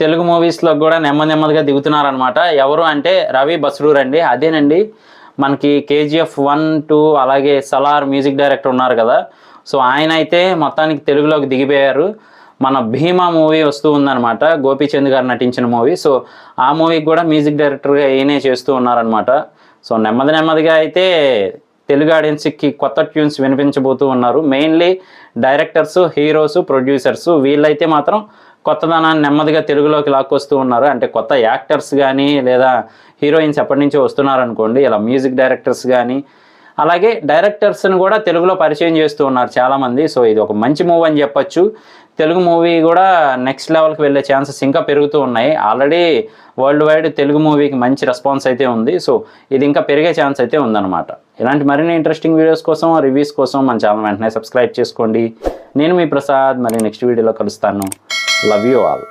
తెలుగు మూవీస్లో కూడా నెమ్మదిగా దిగుతున్నారనమాట. ఎవరు అంటే రవి బస్రూర్ అండి. అదేనండి మనకి కేజీఎఫ్ 1, 2 అలాగే సలార్ మ్యూజిక్ డైరెక్టర్ ఉన్నారు కదా, సో ఆయన అయితే మొత్తానికి తెలుగులోకి దిగిపోయారు. మన భీమా మూవీ వస్తూ ఉందన్నమాట, గోపీచంద్ గారు నటించిన మూవీ. సో ఆ మూవీకి కూడా మ్యూజిక్ డైరెక్టర్గా ఈయనే చేస్తూ ఉన్నారనమాట. సో నెమ్మదిగా అయితే తెలుగు ఆడియన్స్కి కొత్త ట్యూన్స్ వినిపించబోతూ ఉన్నారు. మెయిన్లీ డైరెక్టర్స్, హీరోస్, ప్రొడ్యూసర్స్ వీళ్ళైతే మాత్రం కొత్తదనాన్ని నెమ్మదిగా తెలుగులోకి లాక్కొస్తూ ఉన్నారు. అంటే కొత్త యాక్టర్స్ కానీ లేదా హీరోయిన్స్ ఎప్పటి నుంచో వస్తున్నారనుకోండి, ఇలా మ్యూజిక్ డైరెక్టర్స్ కానీ అలాగే డైరెక్టర్స్ని కూడా తెలుగులో పరిచయం చేస్తూ ఉన్నారు చాలామంది. సో ఇది ఒక మంచి మూవీ అని చెప్పొచ్చు. తెలుగు మూవీ కూడా నెక్స్ట్ లెవెల్కి వెళ్ళే ఛాన్సెస్ ఇంకా పెరుగుతూ ఉన్నాయి. ఆల్రెడీ వరల్డ్ వైడ్ తెలుగు మూవీకి మంచి రెస్పాన్స్ అయితే ఉంది. సో ఇది ఇంకా పెరిగే ఛాన్స్ అయితే ఉందన్నమాట. ఇలాంటి మరిన్ని ఇంట్రెస్టింగ్ వీడియోస్ కోసం, రివ్యూస్ కోసం మన ఛానల్ వెంటనే సబ్స్క్రైబ్ చేసుకోండి. నేను మీ ప్రసాద్, మరి నెక్స్ట్ వీడియోలో కలుస్తాను. Love you all.